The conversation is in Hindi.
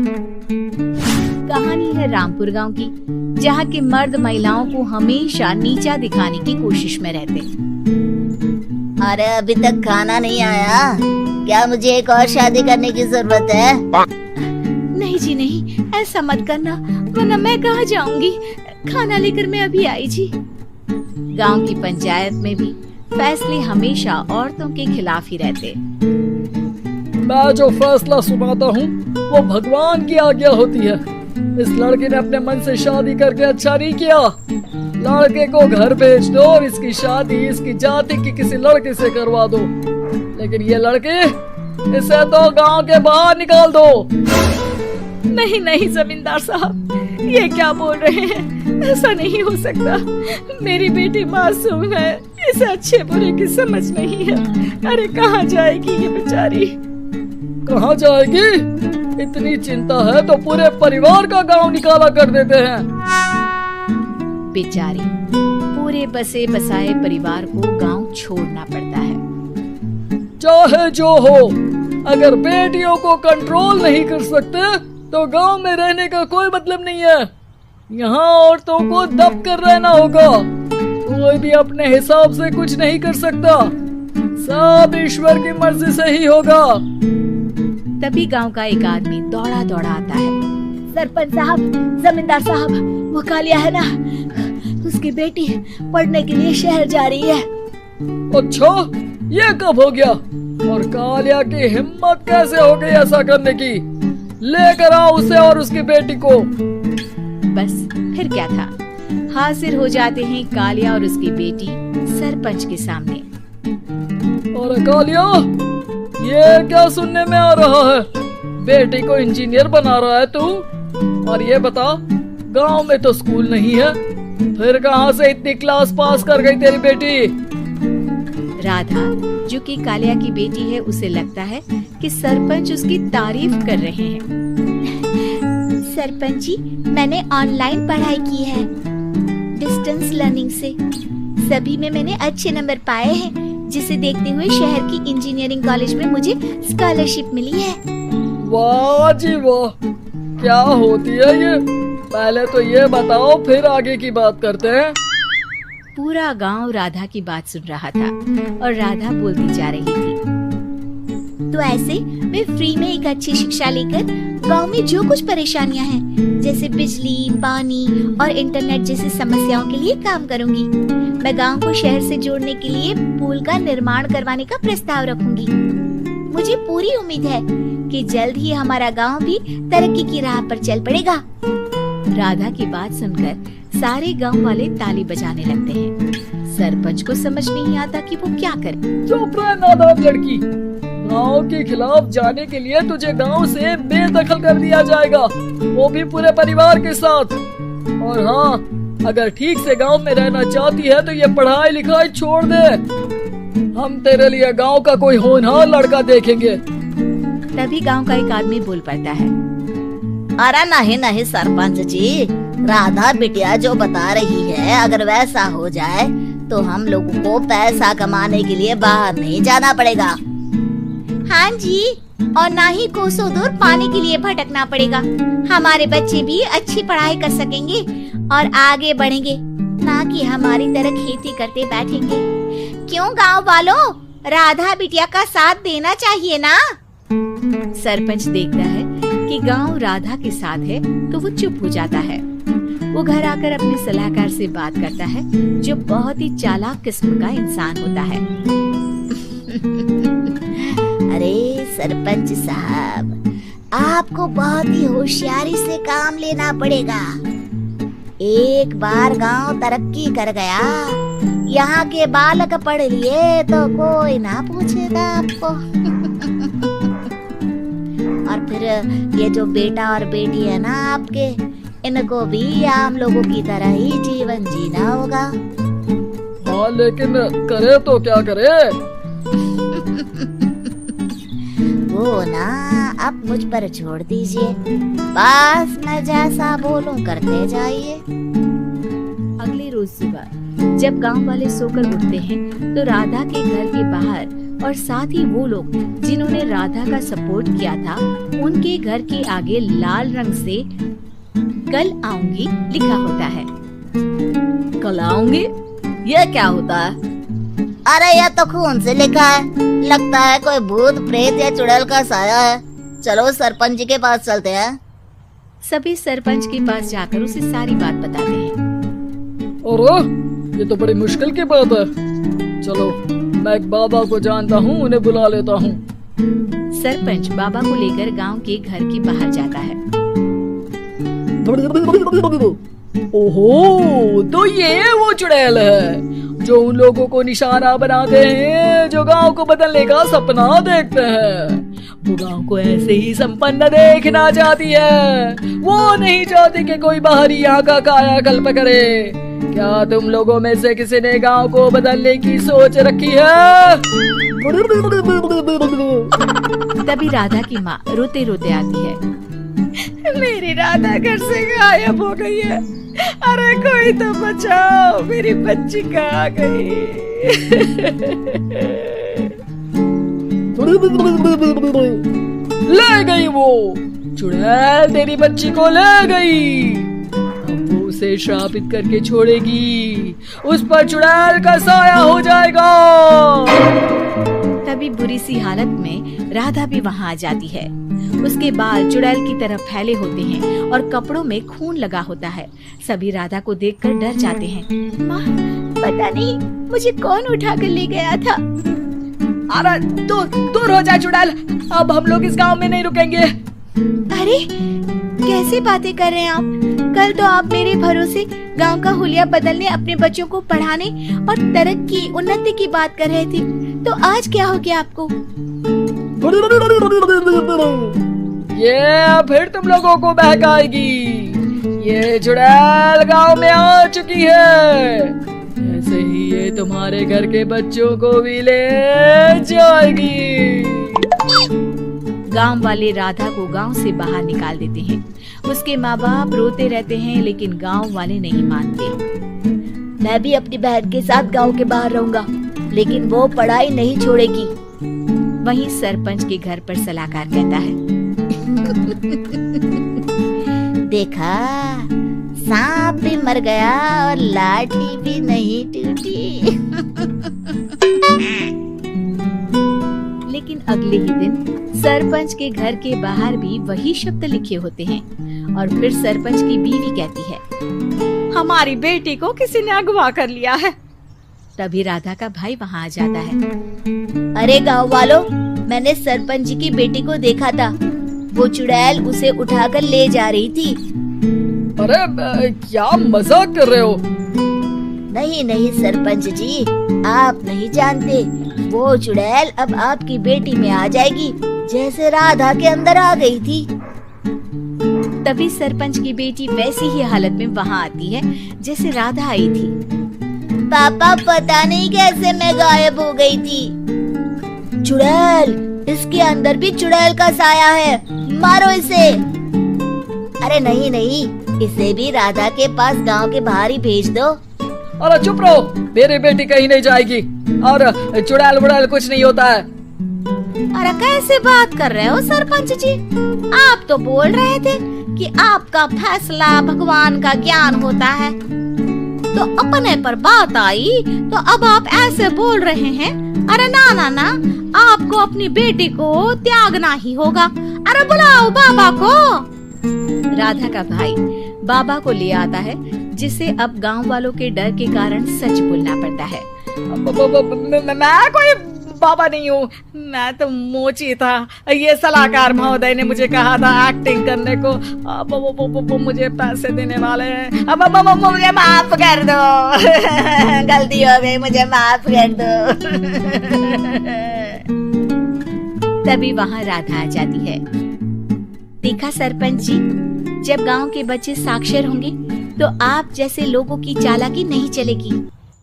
कहानी है रामपुर गांव की, जहाँ के मर्द महिलाओं को हमेशा नीचा दिखाने की कोशिश में रहते। अरे अभी तक खाना नहीं आया क्या? मुझे एक और शादी करने की जरूरत है। नहीं जी नहीं, ऐसा मत करना, वरना मैं कहाँ जाऊंगी। खाना लेकर मैं अभी आई जी। गांव की पंचायत में भी फैसले हमेशा औरतों के खिलाफ ही रहते। मैं जो फैसला सुनाता हूँ वो भगवान की आज्ञा होती है। इस लड़के ने अपने मन से शादी करके अच्छा नहीं किया। लड़के को घर भेज दो और इसकी शादी इसकी जाति की किसी लड़के से करवा दो। लेकिन ये लड़के, इसे तो गांव के बाहर निकाल दो। नहीं नहीं जमींदार साहब, ये क्या बोल रहे हैं? ऐसा नहीं हो सकता। मेरी बेटी मासूम है, इसे अच्छे बुरे की समझ नहीं है। अरे कहाँ जाएगी ये बेचारी? कहाँ जाएगी? इतनी चिंता है तो पूरे परिवार का गांव निकाला कर देते हैं। बेचारी पूरे बसे बसाए परिवार को गांव छोड़ना पड़ता है। चाहे जो हो, अगर बेटियों को कंट्रोल नहीं कर सकते तो गांव में रहने का कोई मतलब नहीं है। यहाँ औरतों को दब कर रहना होगा। कोई भी अपने हिसाब से कुछ नहीं कर सकता, सब ईश्वर की मर्जी से ही होगा। तभी गांव का एक आदमी दौड़ा दौड़ा आता है। सरपंच साहब, जमींदार साहब, वो कालिया है ना, उसकी बेटी पढ़ने के लिए शहर जा रही है। अच्छा, ये कब हो गया? और कालिया की हिम्मत कैसे हो गई ऐसा करने की? लेकर आओ उसे और उसकी बेटी को। बस फिर क्या था, हाजिर हो जाते हैं कालिया और उसकी बेटी सरपंच के सामने। और कालिया, ये क्या सुनने में आ रहा है? बेटी को इंजीनियर बना रहा है तू? और ये बता, गांव में तो स्कूल नहीं है, फिर कहां से इतनी क्लास पास कर गई तेरी बेटी? राधा, जो कि कालिया की बेटी है, उसे लगता है कि सरपंच उसकी तारीफ कर रहे हैं। सरपंच जी, मैंने ऑनलाइन पढ़ाई की है, डिस्टेंस लर्निंग से। सभी में मैंने अच्छे नंबर पाए हैं, जिसे देखते हुए शहर की इंजीनियरिंग कॉलेज में मुझे स्कॉलरशिप मिली है। वाह जी वाह, क्या होती है ये? पहले तो ये बताओ, फिर आगे की बात करते हैं। पूरा गांव राधा की बात सुन रहा था और राधा बोलती जा रही थी। तो ऐसे मैं फ्री में एक अच्छी शिक्षा लेकर गांव में जो कुछ परेशानियां हैं, जैसे बिजली, पानी और इंटरनेट जैसी समस्याओं के लिए काम करूंगी। मैं गांव को शहर से जोड़ने के लिए पुल का निर्माण करवाने का प्रस्ताव रखूंगी। मुझे पूरी उम्मीद है कि जल्द ही हमारा गांव भी तरक्की की राह पर चल पड़ेगा। राधा की बात सुनकर सारे गांव वाले ताली बजाने लगते हैं। सरपंच को समझ नहीं आता कि वो क्या करे। चुप रह नादान लड़की, गांव के खिलाफ जाने के लिए तुझे गांव से बेदखल कर दिया जाएगा, वो भी पूरे परिवार के साथ। और हाँ, अगर ठीक से गांव में रहना चाहती है तो ये पढ़ाई लिखाई छोड़ दे। हम तेरे लिए गांव का कोई होनहार लड़का देखेंगे। तभी गांव का एक आदमी बोल पड़ता है। अरे नहीं नहीं सरपंच जी, राधा बिटिया जो बता रही है, अगर वैसा हो जाए तो हम लोगों को पैसा कमाने के लिए बाहर नहीं जाना पड़ेगा। हाँ जी, और ना ही कोसों दूर पानी के लिए भटकना पड़ेगा। हमारे बच्चे भी अच्छी पढ़ाई कर सकेंगे और आगे बढ़ेंगे, ना कि हमारी तरह खेती करते बैठेंगे। क्यों गांव वालों, राधा बिटिया का साथ देना चाहिए ना। सरपंच देखता है कि गांव राधा के साथ है तो वो चुप हो जाता है। वो घर आकर अपने सलाहकार से बात करता है, जो बहुत ही चालाक किस्म का इंसान होता है। अरे सरपंच साहब, आपको बहुत ही होशियारी से काम लेना पड़ेगा। एक बार गांव तरक्की कर गया, यहाँ के बालक पढ़ लिए तो कोई ना पूछेगा आपको। और फिर ये जो बेटा और बेटी है ना आपके, इनको भी आम लोगों की तरह ही जीवन जीना होगा। हाँ, लेकिन करे तो क्या करे? वो ना अब मुझ पर छोड़ दीजिए, बस मैं जैसा बोलूं करते जाइए। अगले रोज सुबह जब गांव वाले सोकर उठते हैं तो राधा के घर के बाहर और साथ ही वो लोग जिन्होंने राधा का सपोर्ट किया था उनके घर के आगे लाल रंग से कल आऊंगी लिखा होता है। कल आऊंगी, यह क्या होता है? अरे यह तो खून से लिखा है, लगता है कोई भूत प्रेत या चुड़ैल का साया है। चलो सरपंच जी के पास चलते हैं। सभी सरपंच के पास जाकर उसे सारी बात बताते हैं। और ये तो बड़ी मुश्किल की बात है। चलो मैं एक बाबा को जानता हूँ, उन्हें बुला लेता हूँ। सरपंच बाबा को लेकर गांव के घर के बाहर जाता है। ओहो, तो ये वो चुड़ैल है जो उन लोगों को निशाना बनाते हैं जो गांव को बदलने का सपना देखते हैं। वो गांव को ऐसे ही संपन्न देखना चाहती है, वो नहीं चाहती कि कोई बाहरी यहाँ का कायाकल्प करे। क्या तुम लोगों में से किसी ने गांव को बदलने की सोच रखी है? तभी राधा की माँ रोते रोते आती है। मेरी राधा घर से गायब हो गई है। अरे कोई तो बचाओ, मेरी बच्ची कहाँ गई? ले गई वो चुड़ैल, तेरी बच्ची को ले गई। अब वो उसे श्रापित करके छोड़ेगी, उस पर चुड़ैल का साया हो जाएगा। तभी बुरी सी हालत में राधा भी वहाँ आ जाती है। उसके बाल चुड़ैल की तरफ फैले होते हैं और कपड़ों में खून लगा होता है। सभी राधा को देखकर डर जाते हैं। माँ, पता नहीं मुझे कौन उठा कर ले गया था। अरे दूर हो जा चुड़ैल, अब हम लोग इस गांव में नहीं रुकेंगे। अरे कैसे बातें कर रहे हैं आप? कल तो आप मेरे भरोसे गांव का हुलिया बदलने, अपने बच्चों को पढ़ाने और तरक्की उन्नति की बात कर रहे थे, तो आज क्या हो गया आपको? ये फिर तुम लोगों को बहकाएगी। ये चुड़ैल गांव में आ चुकी है, ऐसे ही ये तुम्हारे घर के बच्चों को भी ले जाएगी। गांव वाले राधा को गांव से बाहर निकाल देते हैं। उसके माँ बाप रोते रहते हैं लेकिन गांव वाले नहीं मानते। मैं भी अपनी बहन के साथ गांव के बाहर रहूंगा, लेकिन वो पढ़ाई नहीं छोड़ेगी। वहीं सरपंच के घर पर सलाहकार कहता है। देखा, सांप भी मर गया और लाठी भी नहीं टूटी। लेकिन अगले ही दिन सरपंच के घर के बाहर भी वही शब्द लिखे होते हैं और फिर सरपंच की बीवी कहती है, हमारी बेटी को किसी ने अगवा कर लिया है। तभी राधा का भाई वहाँ आ जाता है। अरे गांव वालों, मैंने सरपंच जी की बेटी को देखा था। वो चुड़ैल उसे उठाकर ले जा रही थी। अरे क्या मजाक कर रहे हो? नहीं नहीं सरपंच जी, आप नहीं जानते। वो चुड़ैल अब आपकी बेटी में आ जाएगी, जैसे राधा के अंदर आ गई थी। तभी सरपंच की बेटी वैसी ही हालत में वहाँ आती है जैसे राधा आई थी। पापा, पता नहीं कैसे मैं गायब हो गई थी। चुड़ैल, इसके अंदर भी चुड़ैल का साया है, मारो इसे। अरे नहीं नहीं, इसे भी राधा के पास गांव के बाहर ही भेज दो। अरे चुप रहो, मेरी बेटी कहीं नहीं जाएगी और चुड़ैल वुड़ैल कुछ नहीं होता है। अरे कैसे बात कर रहे हो सरपंच जी? आप तो बोल रहे थे कि आपका फैसला भगवान का ज्ञान होता है, तो अपने पर बात आई तो अब आप ऐसे बोल रहे हैं। अरे ना ना ना, आपको अपनी बेटी को त्यागना ही होगा। अरे बुलाओ बाबा को। राधा का भाई बाबा को ले आता है, जिसे अब गांव वालों के डर के कारण सच बोलना पड़ता है। मैं कोई बाबा नहीं हूँ, मैं तो मोची था। ये सलाहकार महोदय ने मुझे कहा था एक्टिंग करने को। अब वो मुझे पैसे देने वाले हैं। अब मुझे माफ कर दो। गलती हो गई, मुझे माफ कर दो। तभी वहाँ राधा आ जाती है। देखा सरपंच जी, जब गांव के बच्चे साक्षर होंगे तो आप जैसे लोगों की चालाकी नहीं चलेगी।